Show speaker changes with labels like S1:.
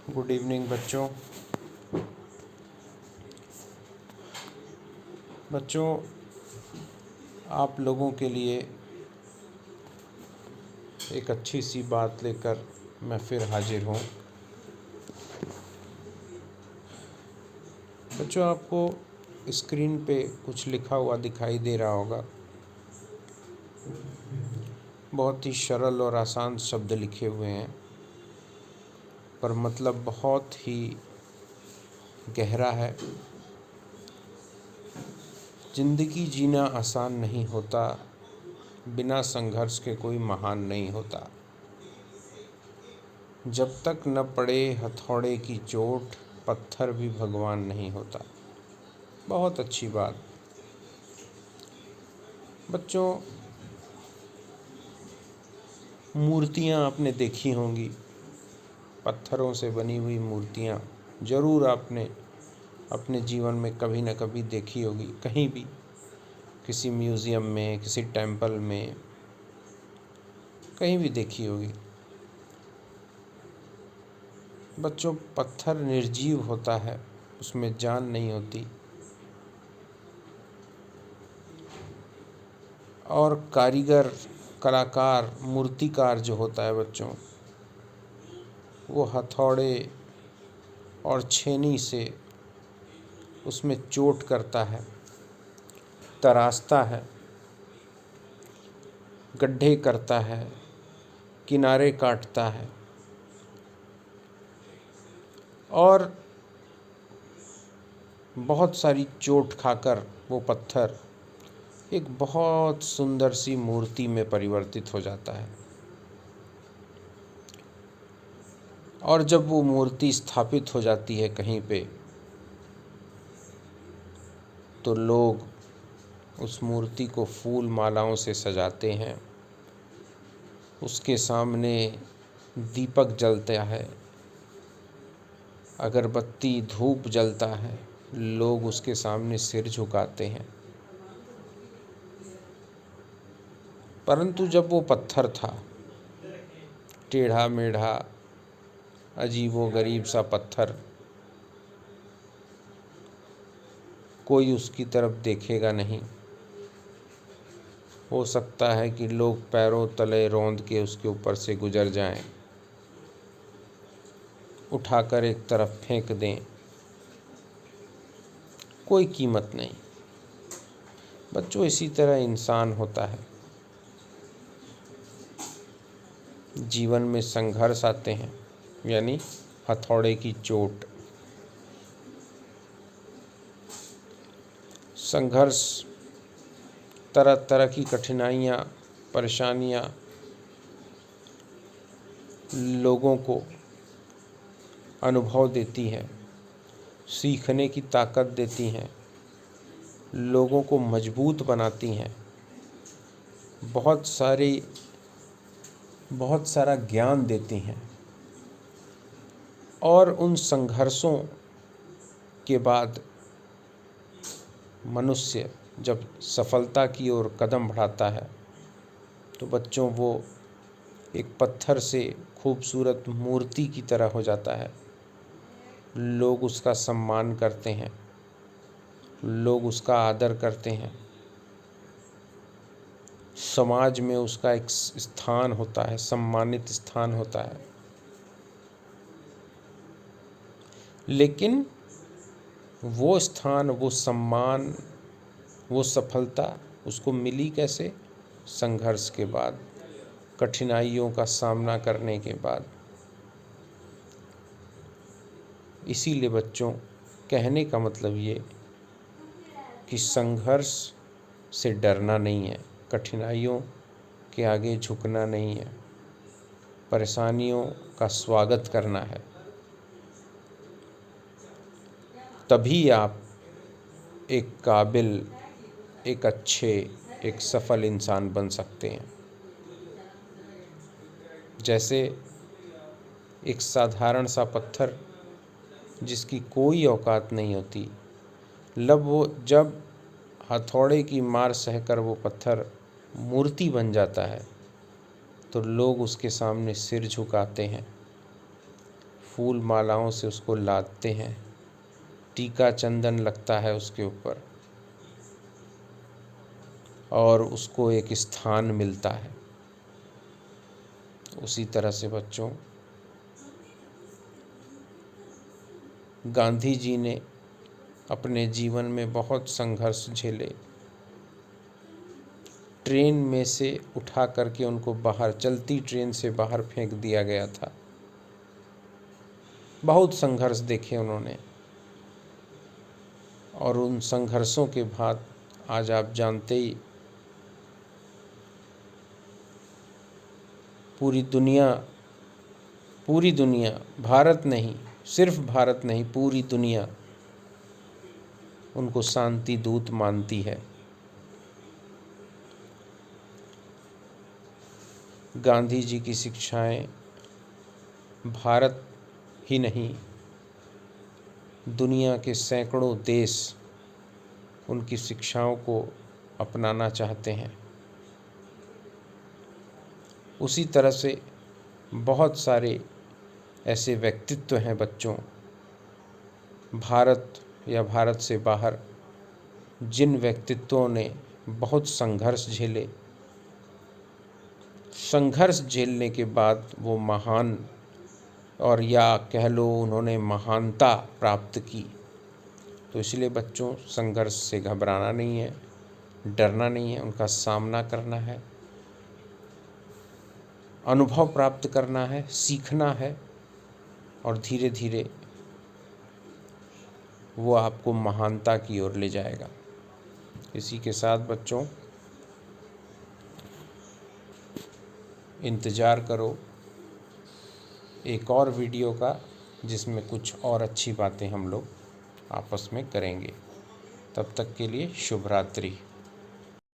S1: Good evening बच्चों, आप लोगों के लिए एक अच्छी सी बात लेकर मैं फिर हाजिर हूँ। बच्चों, आपको स्क्रीन पे कुछ लिखा हुआ दिखाई दे रहा होगा। बहुत ही सरल और आसान शब्द लिखे हुए हैं, पर मतलब बहुत ही गहरा है। जिंदगी जीना आसान नहीं होता, बिना संघर्ष के कोई महान नहीं होता। जब तक न पड़े हथौड़े की चोट, पत्थर भी भगवान नहीं होता। बहुत अच्छी बात। बच्चों, मूर्तियाँ आपने देखी होंगी, पत्थरों से बनी हुई मूर्तियाँ ज़रूर आपने अपने जीवन में कभी न कभी देखी होगी। कहीं भी, किसी म्यूज़ियम में, किसी टेम्पल में, कहीं भी देखी होगी। बच्चों, पत्थर निर्जीव होता है, उसमें जान नहीं होती। और कारीगर, कलाकार, मूर्तिकार जो होता है बच्चों, वो हथौड़े और छेनी से उसमें चोट करता है, तराशता है, गड्ढे करता है, किनारे काटता है और बहुत सारी चोट खाकर वो पत्थर एक बहुत सुंदर सी मूर्ति में परिवर्तित हो जाता है। और जब वो मूर्ति स्थापित हो जाती है कहीं पे, तो लोग उस मूर्ति को फूल मालाओं से सजाते हैं, उसके सामने दीपक जलता है, अगरबत्ती धूप जलता है, लोग उसके सामने सिर झुकाते हैं। परंतु जब वो पत्थर था, टेढ़ा मेढ़ा, अजीबो-गरीब सा पत्थर, कोई उसकी तरफ देखेगा नहीं। हो सकता है कि लोग पैरों तले रौंद के उसके ऊपर से गुजर जाएं, उठाकर एक तरफ फेंक दें, कोई कीमत नहीं। बच्चों, इसी तरह इंसान होता है। जीवन में संघर्ष आते हैं, यानी हथौड़े की चोट। संघर्ष, तरह तरह की कठिनाइयाँ, परेशानियाँ लोगों को अनुभव देती हैं, सीखने की ताकत देती हैं, लोगों को मजबूत बनाती हैं, बहुत सारा ज्ञान देती हैं। और उन संघर्षों के बाद मनुष्य जब सफलता की ओर कदम बढ़ाता है, तो बच्चों, वो एक पत्थर से खूबसूरत मूर्ति की तरह हो जाता है। लोग उसका सम्मान करते हैं, लोग उसका आदर करते हैं, समाज में उसका एक स्थान होता है, सम्मानित स्थान होता है। लेकिन वो स्थान, वो सम्मान, वो सफलता उसको मिली कैसे? संघर्ष के बाद, कठिनाइयों का सामना करने के बाद। इसीलिए बच्चों, कहने का मतलब ये कि संघर्ष से डरना नहीं है, कठिनाइयों के आगे झुकना नहीं है, परेशानियों का स्वागत करना है। तभी आप एक काबिल, एक अच्छे, एक सफल इंसान बन सकते हैं। जैसे एक साधारण सा पत्थर जिसकी कोई औकात नहीं होती, जब हथौड़े की मार सहकर वो पत्थर मूर्ति बन जाता है, तो लोग उसके सामने सिर झुकाते हैं, फूल मालाओं से उसको लादते हैं, टीका चंदन लगता है उसके ऊपर और उसको एक स्थान मिलता है। उसी तरह से बच्चों, गांधी जी ने अपने जीवन में बहुत संघर्ष झेले। ट्रेन में से उठा करके उनको बाहर, चलती ट्रेन से बाहर फेंक दिया गया था। बहुत संघर्ष देखे उन्होंने और उन संघर्षों के बाद आज आप जानते ही पूरी दुनिया, भारत नहीं, सिर्फ भारत नहीं, पूरी दुनिया उनको शांति दूत मानती है। गांधी जी की शिक्षाएं भारत ही नहीं, दुनिया के सैकड़ों देश उनकी शिक्षाओं को अपनाना चाहते हैं। उसी तरह से बहुत सारे ऐसे व्यक्तित्व हैं बच्चों, भारत या भारत से बाहर, जिन व्यक्तित्वों ने बहुत संघर्ष झेले। संघर्ष झेलने के बाद वो महान, और या कह लो उन्होंने महानता प्राप्त की। तो इसलिए बच्चों, संघर्ष से घबराना नहीं है, डरना नहीं है, उनका सामना करना है, अनुभव प्राप्त करना है, सीखना है और धीरे धीरे वो आपको महानता की ओर ले जाएगा। इसी के साथ बच्चों, इंतज़ार करो एक और वीडियो का, जिसमें कुछ और अच्छी बातें हम लोग आपस में करेंगे। तब तक के लिए शुभ रात्रि।